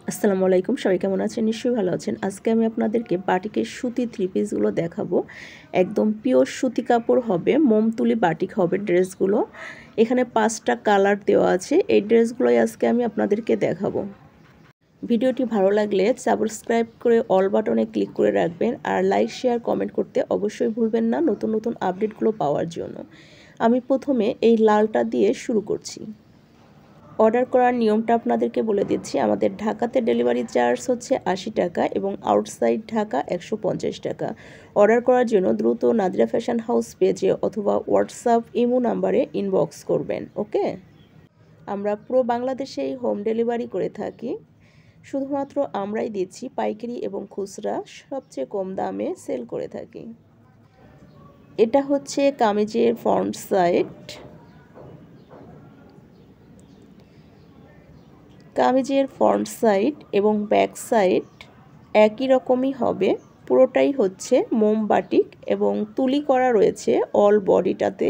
আসসালামু আলাইকুম, সবাই কেমন আছেন? নিশ্চয়ই ভালো আছেন। আজকে আমি আপনাদেরকে বাটিকের সুতি থ্রি পিসগুলো দেখাবো। একদম পিওর সুতি কাপড় হবে, মোমতুলি বাটিক হবে ড্রেসগুলো। এখানে 5টা কালার দেওয়া আছে। এই ড্রেসগুলোই আজকে আমি আপনাদেরকে দেখাবো। ভিডিওটি ভালো লাগলে সাবস্ক্রাইব করে অল বাটনে ক্লিক করে রাখবেন, আর লাইক শেয়ার কমেন্ট করতে অবশ্যই ভুলবেন না নতুন নতুন আপডেটগুলো পাওয়ার জন্য। আমি প্রথমে এই লালটা দিয়ে শুরু করছি। অর্ডার করার নিয়মটা আপনাদেরকে বলে দিচ্ছি। আমাদের ঢাকাতে ডেলিভারি চার্জ হচ্ছে 80 টাকা এবং আউটসাইড ঢাকা 150 টাকা। অর্ডার করার জন্য দ্রুত নাদিরা ফ্যাশন হাউস পেজে অথবা হোয়াটসঅ্যাপ ইমো নাম্বারে ইনবক্স করবেন। ওকে, আমরা পুরো বাংলাদেশেই হোম ডেলিভারি করে থাকি। শুধুমাত্র আমরাই দিচ্ছি পাইকারি এবং খুচরা সবচেয়ে কম দামে সেল করে থাকি। এটা হচ্ছে কামিজের ফ্রন্ট সাইড। কামিজের ফ্রন্ট সাইড এবং ব্যাক সাইড একই রকমই হবে। পুরোটাই হচ্ছে মোম বাটিক এবং তুলি করা রয়েছে অল বডিটাতে।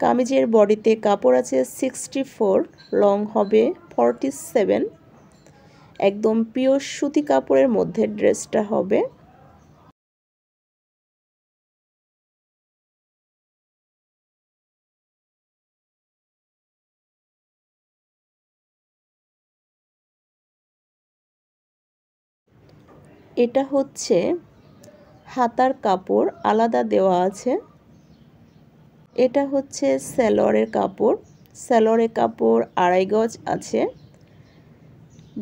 কামিজের বডিতে কাপড় আছে 64, লং হবে 47। একদম পিওর সুতি কাপড়ের মধ্যে ড্রেসটা হবে। এটা হচ্ছে হাতার কাপড় আলাদা দেওয়া আছে। এটা হচ্ছে সালোয়ারের কাপড়। সালোয়ারের কাপড় 2.5 গজ আছে।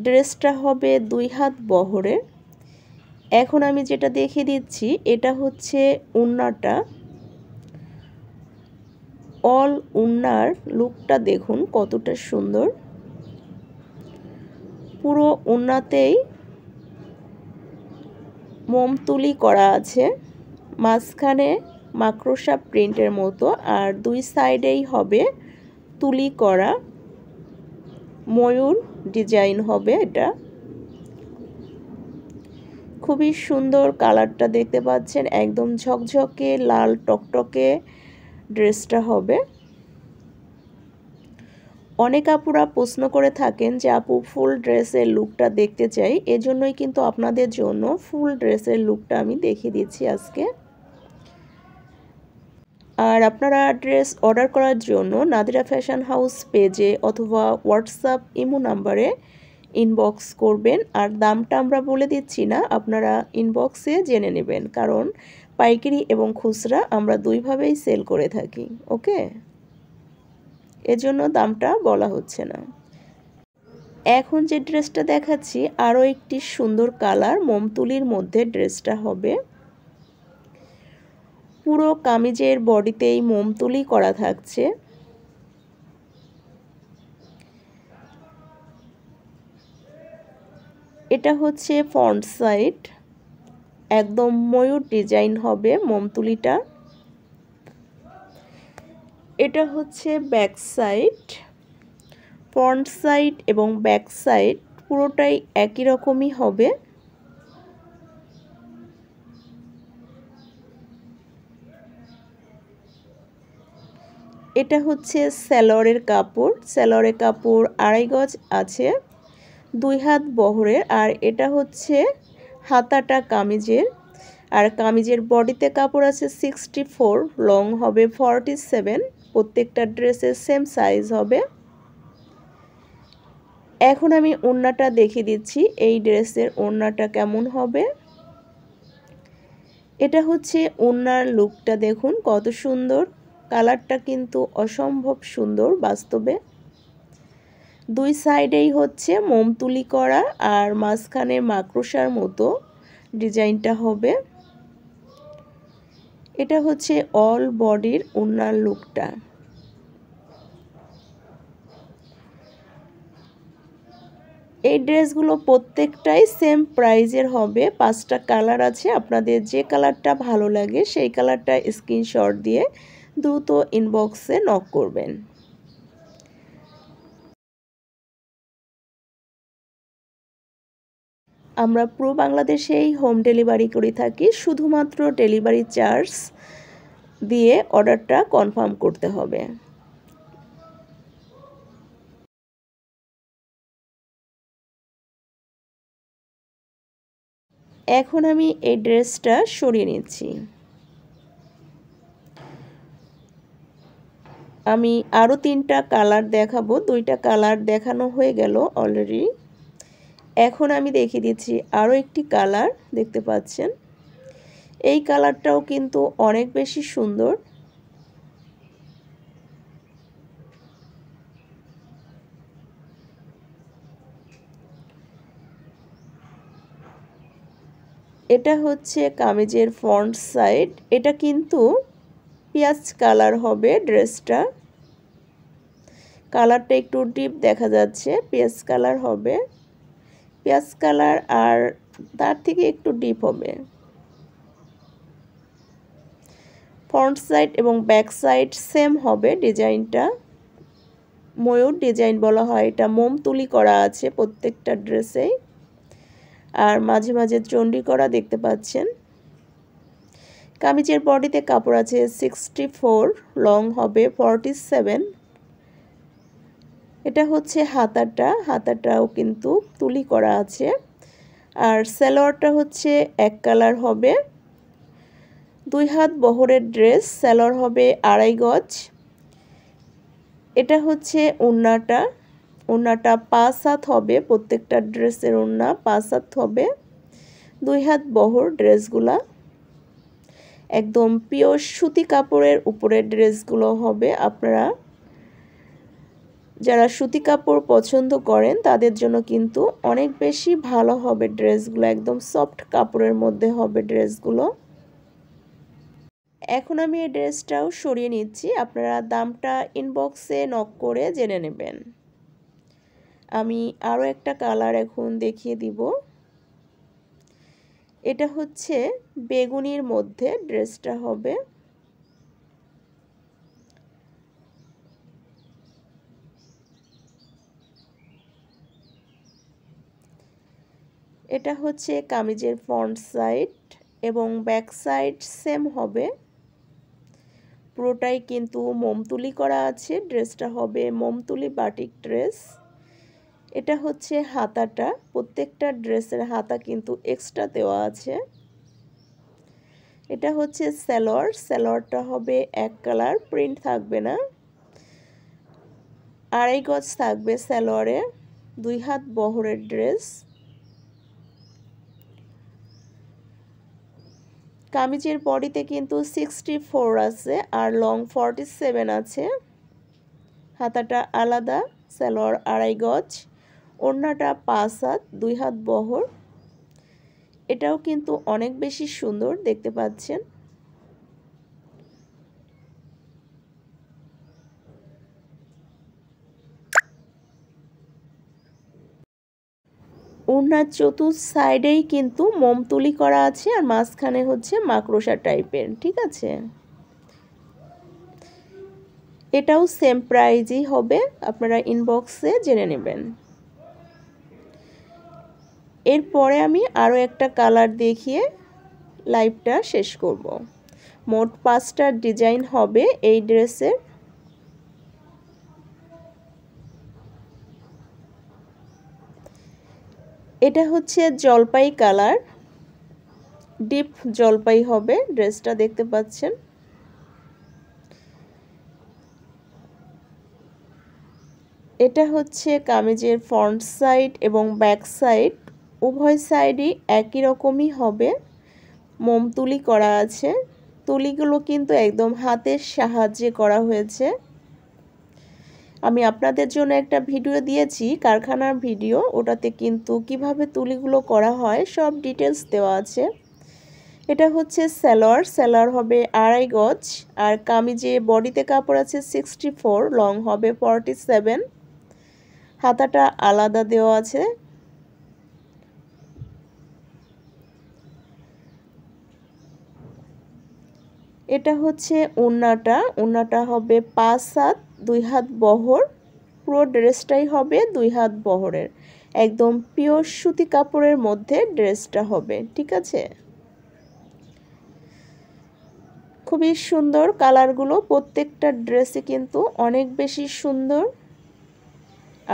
ড্রেসটা হবে 2 হাত বহরের। এখন আমি যেটা দেখিয়ে দিচ্ছি এটা হচ্ছে ওড়নাটা। অল ওড়নার লুকটা দেখুন কতটা সুন্দর। পুরো ওড়নাতেই মোমতুলি করা আছে, মাঝখানে মাকড়সা প্রিন্টের মতো, আর দুই সাইডেই হবে তুলি করা ময়ূর ডিজাইন হবে। এটা খুবই সুন্দর, কালারটা দেখতে পাচ্ছেন একদম ঝকঝকে লাল টকটকে ড্রেসটা হবে। অনেক আপুরা প্রশ্ন করে থাকেন যে আপু ফুল ড্রেসের লুকটা দেখতে চাই, এজন্যই কিন্তু আপনাদের জন্য ফুল ড্রেসের লুকটা আমি দেখিয়ে দিচ্ছি আজকে। আর আপনারা ড্রেস অর্ডার করার জন্য নাদিরা ফ্যাশন হাউস পেজে অথবা হোয়াটসঅ্যাপ ইমো নাম্বারে ইনবক্স করবেন। আর দামটা আমরা বলে দিচ্ছি না, আপনারা ইনবক্সে জেনে নেবেন, কারণ পাইকারি এবং খুচরা আমরা দুইভাবেই সেল করে থাকি। ওকে, এজন্য দামটা বলা হচ্ছে না। এখন যে ড্রেসটা দেখাচ্ছি আরও একটি সুন্দর কালার মোমতুলির মধ্যে ড্রেসটা হবে। পুরো কামিজের বডিতেই মোমতুলি করা থাকছে। এটা হচ্ছে ফ্রন্ট সাইড, একদম ময়ূর ডিজাইন হবে মোমতুলিটা। এটা হচ্ছে ব্যাক সাইড। ফ্রন্ট সাইড এবং ব্যাক সাইড পুরোটাই একই রকমই হবে। এটা হচ্ছে সালোয়ারের কাপড়। সালোয়ারের কাপড় 2.5 গজ আছে, 2 হাত বহরের। আর এটা হচ্ছে হাতাটা কামিজের। আর কামিজের বডিতে কাপড় আছে 64, লং হবে 47। প্রত্যেকটা ড্রেসের সেম সাইজ হবে। এখন আমি ওড়নাটা দেখিয়ে দিচ্ছি এই ড্রেসের ওড়নাটা কেমন হবে। এটা হচ্ছে ওড়নার লুকটা দেখুন কত সুন্দর, কালারটা কিন্তু অসম্ভব সুন্দর বাস্তবে। দুই সাইডেই হচ্ছে মোমতুলি করা আর মাঝখানে মাকড়সার মতো ডিজাইনটা হবে। এটা হচ্ছে অল বডির ওড়নার লুকটা। এই ড্রেসগুলো প্রত্যেকটাই সেম প্রাইজের হবে। 5টা কালার আছে, আপনাদের যে কালারটা ভালো লাগে সেই কালারটা স্ক্রিনশট দিয়ে দ্রুত ইনবক্সে নক করবেন। আমরা পুরো বাংলাদেশেই হোম ডেলিভারি করে থাকি। শুধুমাত্র ডেলিভারি চার্জ দিয়ে অর্ডারটা কনফার্ম করতে হবে। এখন আমি এই ড্রেসটা সরিয়ে নিচ্ছি। আমি আরও 3টা কালার দেখাবো, 2টা কালার দেখানো হয়ে গেল অলরেডি। এখন আমি দেখিয়ে দিচ্ছি আরও একটি কালার, দেখতে পাচ্ছেন এই কালারটাও কিন্তু অনেক বেশি সুন্দর। এটা হচ্ছে কামিজের ফ্রন্ট সাইড। এটা কিন্তু পেঁয়াজ কালার হবে ড্রেসটা, কালারটা একটু ডিপ দেখা যাচ্ছে, পেঁয়াজ কালার হবে, পেঁয়াজ কালার আর তার থেকে একটু ডিপ হবে। ফ্রন্ট সাইড এবং ব্যাক সাইড সেম হবে ডিজাইনটা, ময়ূর ডিজাইন বলা হয় এটা। মোম তুলি করা আছে প্রত্যেকটা ড্রেসেই, আর মাঝে মাঝে চণ্ডী করা দেখতে পাচ্ছেন। কামিজের বডিতে কাপড় আছে 64, লং হবে 47। এটা হচ্ছে হাতাটা, হাতাটাও কিন্তু তুলি করা আছে। আর সালোয়ারটা হচ্ছে এক কালার হবে, 2 হাত বহরের ড্রেস, সালোয়ার হবে 2.5 গজ। এটা হচ্ছে ওড়নাটা, ওড়নাটা 5 হাত হবে, প্রত্যেকটা ড্রেসের ওড়না 5 হাত হবে। 2 হাত বহর ড্রেসগুলা, একদম পিওর সুতি কাপড়ের উপরে ড্রেসগুলো হবে। আপনারা যারা সুতি কাপড় পছন্দ করেন তাদের জন্য কিন্তু অনেক বেশি ভালো হবে ড্রেসগুলো, একদম সফট কাপড়ের মধ্যে হবে ড্রেসগুলো। এখন আমি এই ড্রেসটাও সরিয়ে নিচ্ছি, আপনারা দামটা ইনবক্সে নক করে জেনে নেবেন। আমি আরও একটা কালার এখন দেখিয়ে দিব। এটা হচ্ছে বেগুনির মধ্যে ড্রেসটা হবে। এটা হচ্ছে কামিজের ফ্রন্ট সাইড এবং ব্যাক সাইড সেম হবে, পুরোটাই কিন্তু মোমতুলি করা আছে। ড্রেসটা হবে মোমতুলি বাটিক ড্রেস। এটা হচ্ছে হাতাটা, প্রত্যেকটা ড্রেসের হাতা কিন্তু এক্সট্রা দেওয়া আছে। এটা হচ্ছে সালোয়ার, সালোয়ারটা হবে এক কালার, প্রিন্ট থাকবে না, 2.5 গজ থাকবে সালোয়ারে, 2 হাত বহরের ড্রেস। কামিজের বডিতে কিন্তু 64 আছে আর লং 47 আছে। হাতাটা আলাদা, সালোয়ার 2.5 গজ, ওড়নাটা 5 হাত, 2 হাত বহর। এটাও কিন্তু অনেক বেশি সুন্দর দেখতে পাচ্ছেন। ওড়নার চতুর্থ সাইডেই কিন্তু মোমতুলি করা আছে আর মাঝখানে হচ্ছে মাকড়সা টাইপের, ঠিক আছে। এটাও সেম প্রাইজই হবে, আপনারা ইনবক্সে জেনে নেবেন। এরপরে আমি আরও একটা কালার দেখিয়ে লাইভটা শেষ করব। মোট 5টা ডিজাইন হবে এই ড্রেসের। এটা হচ্ছে জলপাই কালার, ডিপ জলপাই হবে ড্রেসটা, দেখতে পাচ্ছেন। এটা হচ্ছে কামিজের ফ্রন্ট সাইড এবং ব্যাক সাইড, উভয় সাইডই একই রকমই হবে, মোমতুলি করা আছে। তুলিগুলো কিন্তু একদম হাতের সাহায্যে করা হয়েছে। আমি আপনাদের জন্য একটা ভিডিও দিয়েছি, কারখানার ভিডিও, ওটাতে কিন্তু কিভাবে তুলিগুলো করা হয় সব ডিটেলস দেওয়া আছে। এটা হচ্ছে সালোয়ার, সালোয়ার হবে 2.5 গজ আর কামিজে বডিতে কাপড় আছে 64, লং হবে 47। হাতাটা আলাদা দেওয়া আছে। এটা হচ্ছে ওড়নাটা, ওড়নাটা হবে 5 হাত, 2 হাত বহর, পুরো ড্রেসটাই হবে 2 হাত বহরের, একদম পিওর সুতি কাপড়ের মধ্যে ড্রেসটা হবে, ঠিক আছে। খুবই সুন্দর কালারগুলো, প্রত্যেকটা ড্রেসে কিন্তু অনেক বেশি সুন্দর।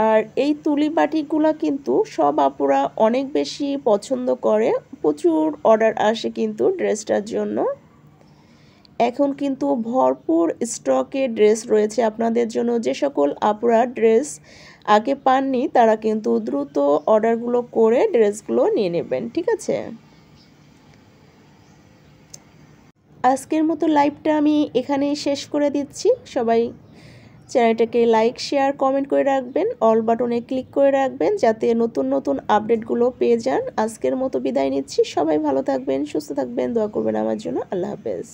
আর এই তুলি বাটিকগুলো কিন্তু সব আপুরা অনেক বেশি পছন্দ করে, প্রচুর অর্ডার আসে কিন্তু ড্রেসটার জন্য। এখন কিন্তু ভরপুর স্টকে ড্রেস রয়েছে আপনাদের জন্য। যে সকল আপুরা ড্রেস আগে পাননি তারা কিন্তু দ্রুত অর্ডারগুলো করে ড্রেসগুলো নিয়ে নেবেন, ঠিক আছে? আজকের মতো লাইভটা আমি এখানেই শেষ করে দিচ্ছি। সবাই চ্যানেলটাকে লাইক, শেয়ার, কমেন্ট করে রাখবেন, অল বাটনে ক্লিক করে রাখবেন যাতে নতুন নতুন আপডেটগুলো পেয়ে যান। আজকের মতো বিদায় নিচ্ছি। সবাই ভালো থাকবেন, সুস্থ থাকবেন, দোয়া করবেন আমার জন্য। আল্লাহ হাফেজ।